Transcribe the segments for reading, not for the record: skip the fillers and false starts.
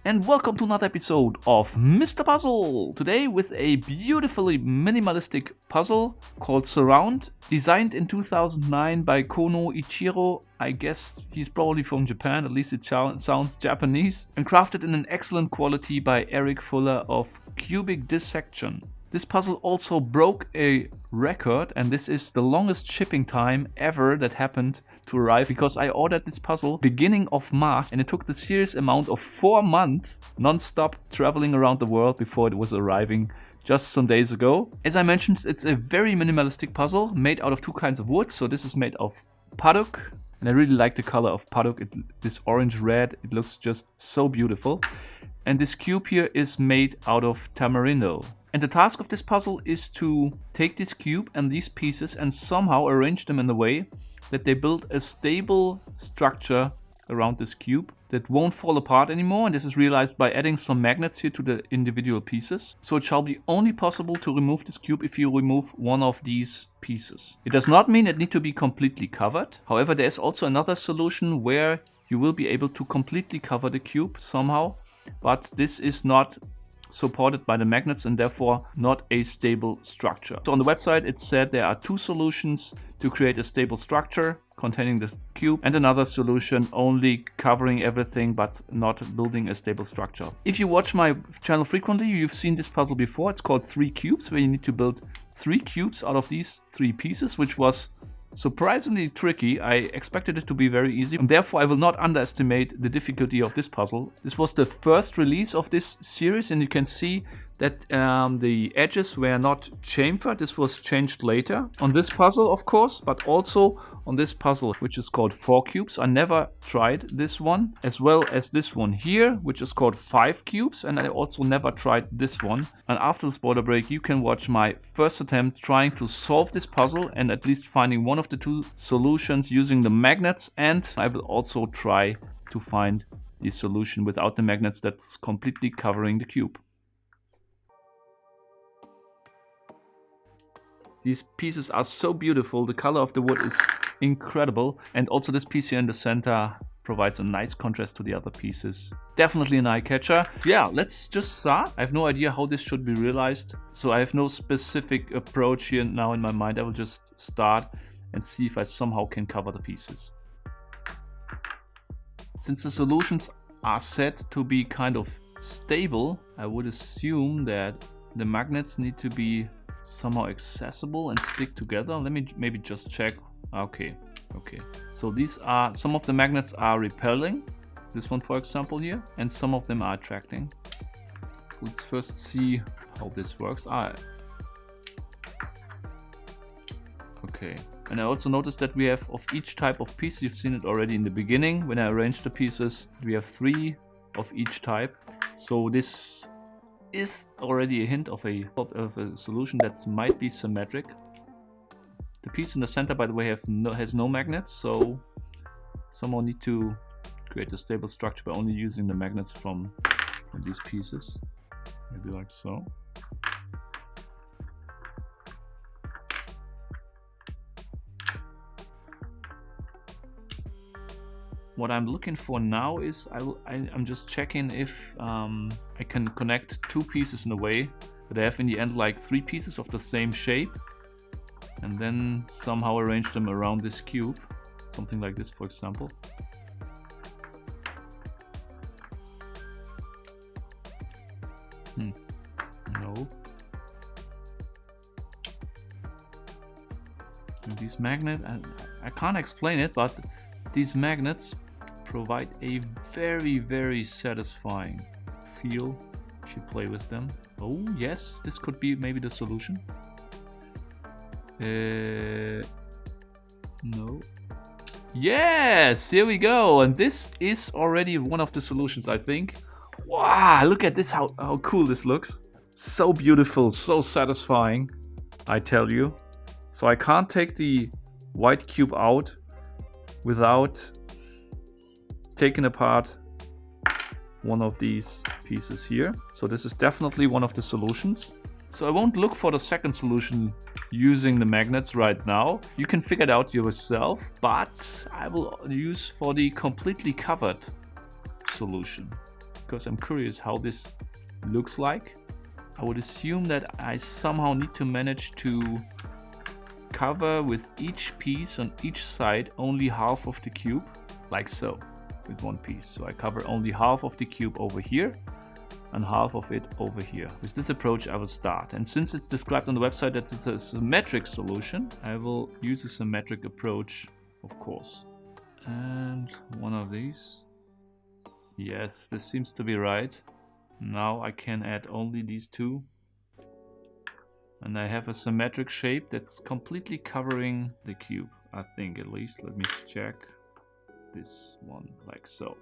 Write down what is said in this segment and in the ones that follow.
and welcome to another episode of Mr. Puzzle! Today with a beautifully minimalistic puzzle called Surround, designed in 2009 by Kohno Ichiro. I guess he's probably from Japan, at least it sounds Japanese, and crafted in an excellent quality by Eric Fuller of Cubicdissection. This puzzle also broke a record, and this is the longest shipping time ever that happened to arrive, because I ordered this puzzle beginning of March and it took the serious amount of 4 months non-stop traveling around the world before it was arriving just some days ago. As I mentioned, it's a very minimalistic puzzle made out of 2 kinds of wood. So this is made of paddock, and I really like the color of paddock. This orange red, it looks just so beautiful. And this cube here is made out of tamarindo. And the task of this puzzle is to take this cube and these pieces and somehow arrange them in a way that they build a stable structure around this cube that won't fall apart anymore. And this is realized by adding some magnets here to the individual pieces. So it shall be only possible to remove this cube if you remove one of these pieces. It does not mean it needs to be completely covered. However, there is also another solution where you will be able to completely cover the cube somehow, but this is not supported by the magnets and therefore not a stable structure. So on the website it said there are 2 solutions to create a stable structure containing the cube, and another solution only covering everything but not building a stable structure. If you watch my channel frequently, you've seen this puzzle before. It's called 3 cubes, where you need to build 3 cubes out of these 3 pieces, which was surprisingly tricky. I expected it to be very easy, and therefore I will not underestimate the difficulty of this puzzle. This was the first release of this series, and you can see that the edges were not chamfered. This was changed later on this puzzle, of course, but also on this puzzle, which is called 4 cubes. I never tried this one, as well as this one here, which is called 5 cubes, and I also never tried this one. And after the spoiler break, you can watch my first attempt trying to solve this puzzle and at least finding one of the 2 solutions using the magnets, and I will also try to find the solution without the magnets that's completely covering the cube. These pieces are so beautiful. The color of the wood is incredible. And also this piece here in the center provides a nice contrast to the other pieces. Definitely an eye catcher. Yeah, let's just start. I have no idea how this should be realized, so I have no specific approach here now in my mind. I will just start and see if I somehow can cover the pieces. Since the solutions are said to be kind of stable, I would assume that the magnets need to be somehow accessible and stick together. Let me maybe just check. Okay. So these are, some of the magnets are repelling. This one, for example, here, and some of them are attracting. Let's first see how this works. Okay. And I also noticed that we have of each type of piece. You've seen it already in the beginning when I arranged the pieces. We have 3 of each type. So this is already a hint of a solution that might be symmetric. The piece in the center, by the way, has no magnets, so someone need to create a stable structure by only using the magnets from these pieces. Maybe like so. What I'm looking for now is I'm just checking if I can connect 2 pieces in a way that I have in the end like 3 pieces of the same shape, and then somehow arrange them around this cube. Something like this, for example. No. And these magnets, I can't explain it, but these magnets provide a very, very satisfying feel if you play with them. Oh yes, this could be maybe the solution. No. Yes, here we go. And this is already one of the solutions, I think. Wow, look at this, how cool this looks. So beautiful, so satisfying, I tell you. So I can't take the white cube out without taking apart one of these pieces here. So this is definitely one of the solutions. So I won't look for the second solution using the magnets right now. You can figure it out yourself, but I will use for the completely covered solution. because I'm curious how this looks like. I would assume that I somehow need to manage to cover with each piece on each side only half of the cube, like so, with one piece. So I cover only half of the cube over here and half of it over here. With this approach I will start, and since it's described on the website that it's a symmetric solution, I will use a symmetric approach, of course. And one of these. Yes, this seems to be right. Now I can add only these two. And I have a symmetric shape that's completely covering the cube, I think, at least. Let me check. This one, like so.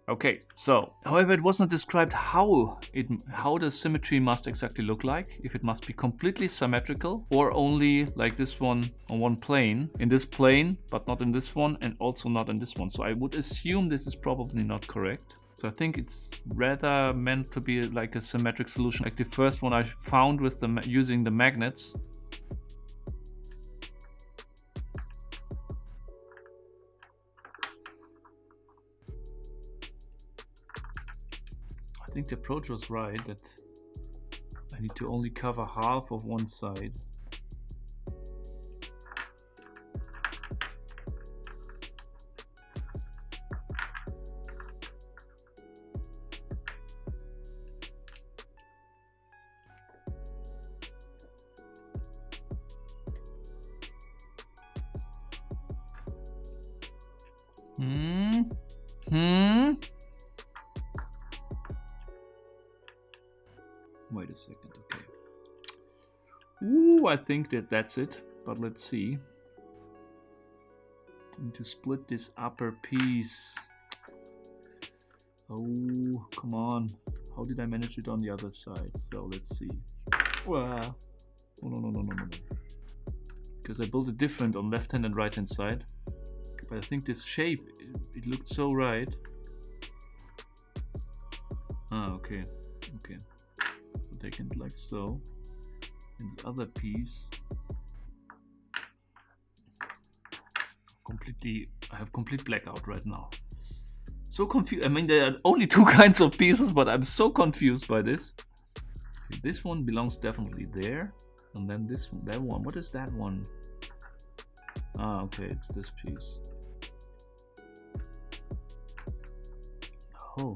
Okay, so, however, it was not described how the symmetry must exactly look like, if it must be completely symmetrical or only like this one on one plane, in this plane, but not in this one, and also not in this one. So I would assume this is probably not correct. So I think it's rather meant to be like a symmetric solution, like the first one I found with using the magnets. I think the approach was right, that I need to only cover half of one side. Wait a second, okay. Ooh, I think that's it, but let's see. I need to split this upper piece. Oh, come on. How did I manage it on the other side? So let's see. Wow. Oh, no. Because I built it different on left hand and right hand side. But I think this shape, it looked so right. Ah, okay. So take it like so. And the other piece, I have complete blackout right now. So confused. I mean, there are only two kinds of pieces, but I'm so confused by this. This one belongs definitely there. And then this one, that one. What is that one? Ah, okay, it's this piece. Oh.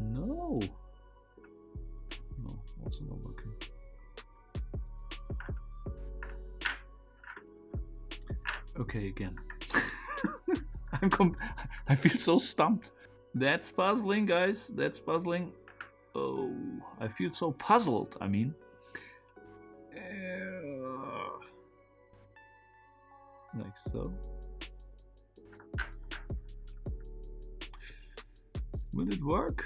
No, also not working. Okay, again. I feel so stumped. That's puzzling, guys. That's puzzling. Oh, I feel so puzzled. I mean, like so. Will it work?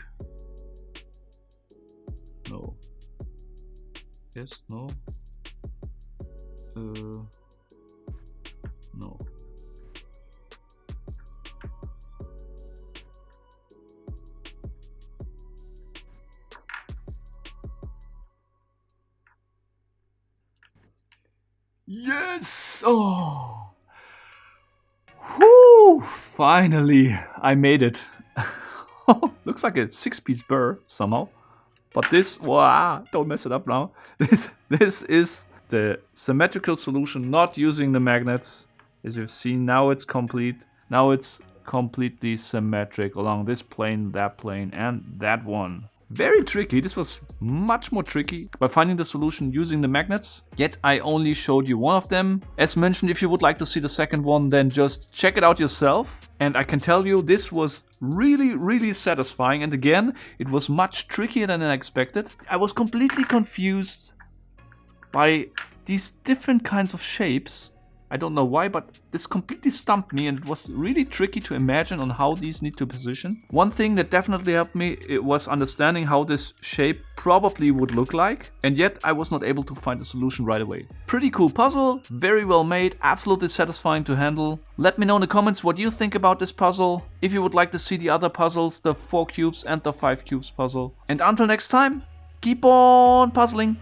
No. Yes, no. No. Yes! Oh! Whoo! Finally, I made it. Looks like a 6-piece burr somehow. But this, wow, don't mess it up now. This is the symmetrical solution, not using the magnets. As you've seen, now it's complete. Now it's completely symmetric along this plane, that plane, and that one. Very tricky. This was much more tricky by finding the solution using the magnets. Yet I only showed you one of them. As mentioned, if you would like to see the second one, then just check it out yourself. And I can tell you this was really satisfying. And again, it was much trickier than I expected. I was completely confused by these different kinds of shapes. I don't know why, but this completely stumped me and it was really tricky to imagine on how these need to position. One thing that definitely helped me, it was understanding how this shape probably would look like. And yet I was not able to find a solution right away. Pretty cool puzzle, very well made, absolutely satisfying to handle. Let me know in the comments what you think about this puzzle. If you would like to see the other puzzles, the 4 cubes and the 5 cubes puzzle. And until next time, keep on puzzling.